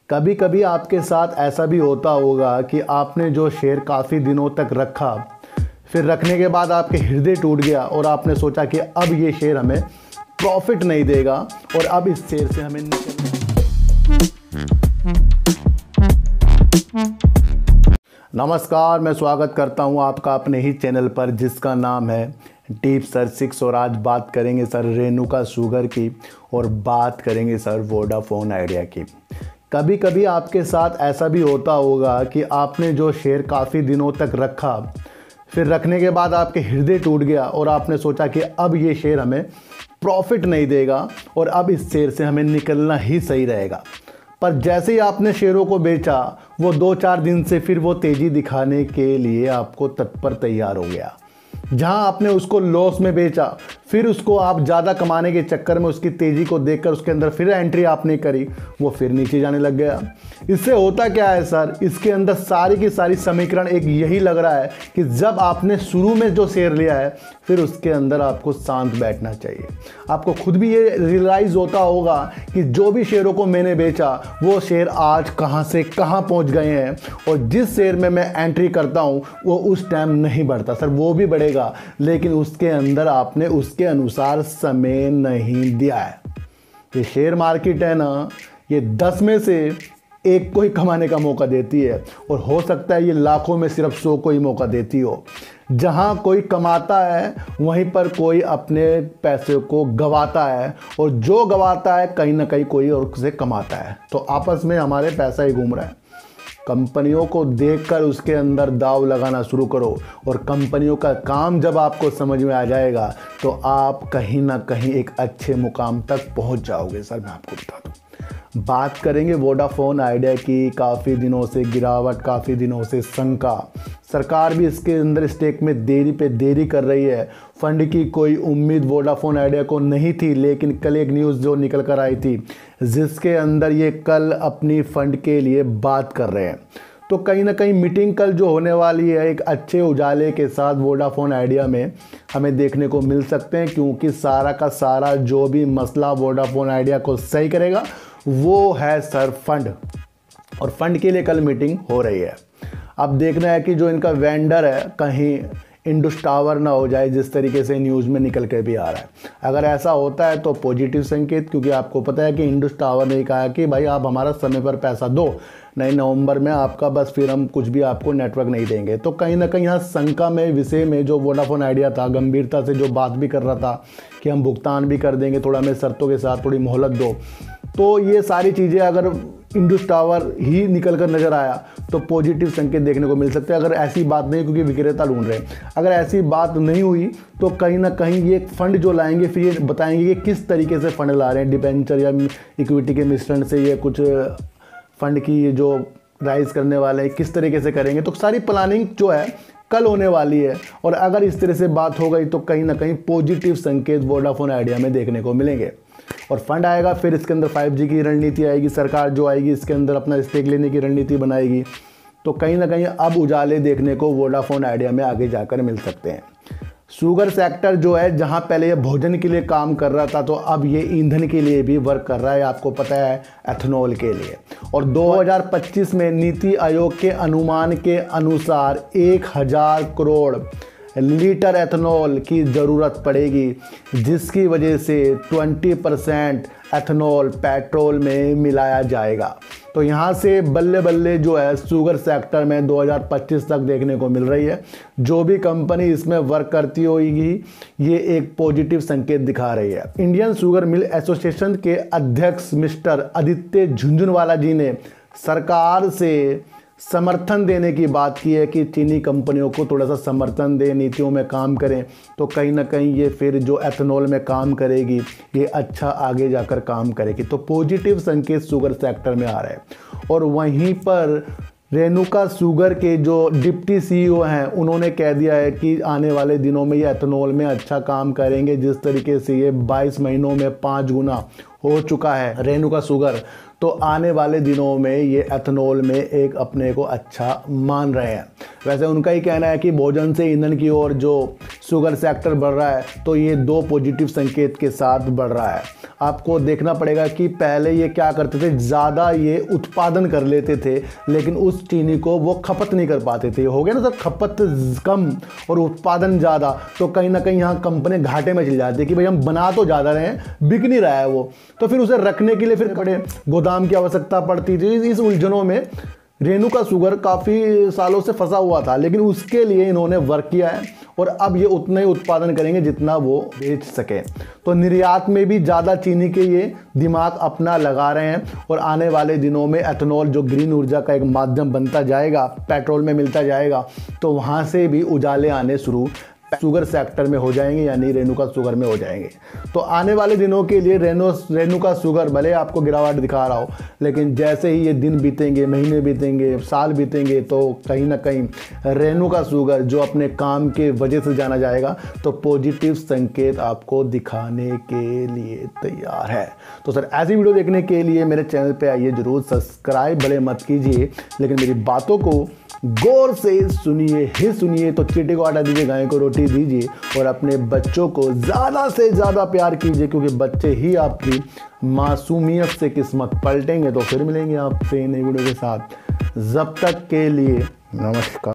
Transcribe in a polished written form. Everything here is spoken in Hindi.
कभी कभी आपके साथ ऐसा भी होता होगा कि आपने जो शेयर काफ़ी दिनों तक रखा, फिर रखने के बाद आपके हृदय टूट गया और आपने सोचा कि अब ये शेयर हमें प्रॉफिट नहीं देगा और अब इस शेयर से हमें निकलना। नमस्कार, मैं स्वागत करता हूं आपका अपने ही चैनल पर जिसका नाम है डीप सर 6 और आज बात करेंगे सर रेणुका शुगर की और बात करेंगे सर वोडाफोन आइडिया की। कभी कभी आपके साथ ऐसा भी होता होगा कि आपने जो शेयर काफ़ी दिनों तक रखा, फिर रखने के बाद आपके हृदय टूट गया और आपने सोचा कि अब ये शेयर हमें प्रॉफिट नहीं देगा और अब इस शेयर से हमें निकलना ही सही रहेगा। पर जैसे ही आपने शेयरों को बेचा, वो 2-4 दिन से फिर वो तेज़ी दिखाने के लिए आपको तत्पर तैयार हो गया। जहां आपने उसको लॉस में बेचा, फिर उसको आप ज़्यादा कमाने के चक्कर में उसकी तेज़ी को देखकर उसके अंदर फिर एंट्री आपने करी, वो फिर नीचे जाने लग गया। इससे होता क्या है सर, इसके अंदर सारी की सारी समीकरण एक यही लग रहा है कि जब आपने शुरू में जो शेयर लिया है, फिर उसके अंदर आपको शांत बैठना चाहिए। आपको खुद भी ये रियलाइज़ होता होगा कि जो भी शेयरों को मैंने बेचा, वो शेयर आज कहाँ से कहाँ पहुँच गए हैं और जिस शेयर में मैं एंट्री करता हूँ वो उस टाइम नहीं बढ़ता। सर वो भी बढ़ेगा, लेकिन उसके अंदर आपने उसके अनुसार समय नहीं दिया है। ये शेयर मार्केट है ना, ये 10 में से एक को ही कमाने का मौका देती है और हो सकता है ये लाखों में सिर्फ 100 को ही मौका देती हो। जहां कोई कमाता है वहीं पर कोई अपने पैसे को गंवाता है और जो गंवाता है कहीं ना कहीं कोई और से कमाता है। तो आपस में हमारे पैसा ही घूम रहा है। कंपनियों को देखकर उसके अंदर दाव लगाना शुरू करो और कंपनियों का काम जब आपको समझ में आ जाएगा तो आप कहीं ना कहीं एक अच्छे मुकाम तक पहुंच जाओगे। सर मैं आपको बता दूं, बात करेंगे वोडाफोन आइडिया की। काफ़ी दिनों से गिरावट, काफ़ी दिनों से शंका, सरकार भी इसके अंदर स्टेक में देरी पे देरी कर रही है। फंड की कोई उम्मीद वोडाफोन आइडिया को नहीं थी, लेकिन कल एक न्यूज़ जो निकल कर आई थी जिसके अंदर ये कल अपनी फंड के लिए बात कर रहे हैं। तो कहीं ना कहीं मीटिंग कल जो होने वाली है एक अच्छे उजाले के साथ वोडाफोन आइडिया में हमें देखने को मिल सकते हैं, क्योंकि सारा का सारा जो भी मसला वोडाफोन आइडिया को सही करेगा वो है सर फंड, और फंड के लिए कल मीटिंग हो रही है। अब देखना है कि जो इनका वेंडर है कहीं इंडस टावर ना हो जाए, जिस तरीके से न्यूज़ में निकल के भी आ रहा है। अगर ऐसा होता है तो पॉजिटिव संकेत, क्योंकि आपको पता है कि इंडस टावर ने कहा कि भाई आप हमारा समय पर पैसा दो, नहीं नवंबर में आपका बस फिर हम कुछ भी आपको नेटवर्क नहीं देंगे। तो कहीं ना कहीं यहाँ शंका में विषय में जो वोडाफोन आइडिया था, गंभीरता से जो बात भी कर रहा था कि हम भुगतान भी कर देंगे, थोड़ा हमें शर्तों के साथ थोड़ी मोहलत दो। तो ये सारी चीज़ें अगर इंडस टावर ही निकल कर नज़र आया तो पॉजिटिव संकेत देखने को मिल सकते हैं। अगर ऐसी बात नहीं, क्योंकि विक्रेता ढूंढ रहे हैं, अगर ऐसी बात नहीं हुई तो कहीं ना कहीं ये फंड जो लाएंगे फिर ये बताएंगे कि किस तरीके से फंड ला रहे हैं, डिबेंचर या इक्विटी के मिश्रण से ये कुछ फंड की ये जो राइज करने वाले हैं किस तरीके से करेंगे। तो सारी प्लानिंग जो है कल होने वाली है और अगर इस तरह से बात हो गई तो कहीं ना कहीं पॉजिटिव संकेत वोडाफोन आइडिया में देखने को मिलेंगे और फंड आएगा। फिर इसके अंदर 5G की रणनीति आएगी, सरकार जो आएगी इसके अंदर अपना स्टेक लेने की रणनीति बनाएगी। तो कहीं ना कहीं अब उजाले देखने को वोडाफोन आइडिया में आगे जाकर मिल सकते हैं। शुगर सेक्टर जो है, जहां पहले ये भोजन के लिए काम कर रहा था, तो अब ये ईंधन के लिए भी वर्क कर रहा है, आपको पता है, एथेनॉल के लिए। और 2025 में नीति आयोग के अनुमान के अनुसार 1000 करोड़ लीटर एथेनॉल की ज़रूरत पड़ेगी, जिसकी वजह से 20% एथेनॉल पेट्रोल में मिलाया जाएगा। तो यहाँ से बल्ले बल्ले जो है शुगर सेक्टर में 2025 तक देखने को मिल रही है। जो भी कंपनी इसमें वर्क करती होगी ये एक पॉजिटिव संकेत दिखा रही है। इंडियन शुगर मिल एसोसिएशन के अध्यक्ष मिस्टर आदित्य झुंझुनवाला जी ने सरकार से समर्थन देने की बात की है कि चीनी कंपनियों को थोड़ा सा समर्थन दें, नीतियों में काम करें, तो कहीं ना कहीं ये फिर जो एथेनॉल में काम करेगी ये अच्छा आगे जाकर काम करेगी। तो पॉजिटिव संकेत शुगर सेक्टर में आ रहा है। और वहीं पर रेणुका शुगर के जो डिप्टी सीईओ हैं उन्होंने कह दिया है कि आने वाले दिनों में ये एथेनॉल में अच्छा काम करेंगे। जिस तरीके से ये 22 महीनों में 5 गुना हो चुका है रेणुका शुगर, तो आने वाले दिनों में ये एथेनॉल में एक अपने को अच्छा मान रहे हैं। वैसे उनका ही कहना है कि भोजन से ईंधन की ओर जो शुगर सेक्टर बढ़ रहा है, तो ये 2 पॉजिटिव संकेत के साथ बढ़ रहा है। आपको देखना पड़ेगा कि पहले ये क्या करते थे, ज़्यादा ये उत्पादन कर लेते थे, लेकिन उस चीनी को वो खपत नहीं कर पाते थे। हो गया ना सर, खपत कम और उत्पादन ज़्यादा, तो कहीं ना कहीं यहाँ कंपनी घाटे में चल जाती है कि भाई हम बना तो ज़्यादा रहे हैं, बिक नहीं रहा है वो, तो फिर उसे रखने के लिए फिर बड़े गोदाम की आवश्यकता पड़ती थी। इस उलझनों में रेणुका शुगर काफ़ी सालों से फंसा हुआ था, लेकिन उसके लिए इन्होंने वर्क किया है और अब ये उतना ही उत्पादन करेंगे जितना वो बेच सके। तो निर्यात में भी ज़्यादा चीनी के ये दिमाग अपना लगा रहे हैं और आने वाले दिनों में एथेनॉल, जो ग्रीन ऊर्जा का एक माध्यम बनता जाएगा, पेट्रोल में मिलता जाएगा, तो वहाँ से भी उजाले आने शुरू शुगर सेक्टर में हो जाएंगे, यानी रेणुका शुगर में हो जाएंगे। तो आने वाले दिनों के लिए रेणुका शुगर भले आपको गिरावट दिखा रहा हो, लेकिन जैसे ही ये दिन बीतेंगे, महीने बीतेंगे, साल बीतेंगे, तो कहीं ना कहीं रेणुका शुगर जो अपने काम के वजह से जाना जाएगा, तो पॉजिटिव संकेत आपको दिखाने के लिए तैयार है। तो सर ऐसी वीडियो देखने के लिए मेरे चैनल पे आइए, जरूर सब्सक्राइब भले मत कीजिए, लेकिन मेरी बातों को गौर से सुनिए ही सुनिए। तो चींटी को आटा दीजिए, गाय को रोटी दीजिए और अपने बच्चों को ज़्यादा से ज़्यादा प्यार कीजिए, क्योंकि बच्चे ही आपकी मासूमियत से किस्मत पलटेंगे। तो फिर मिलेंगे आपसे नई वीडियो के साथ, जब तक के लिए नमस्कार।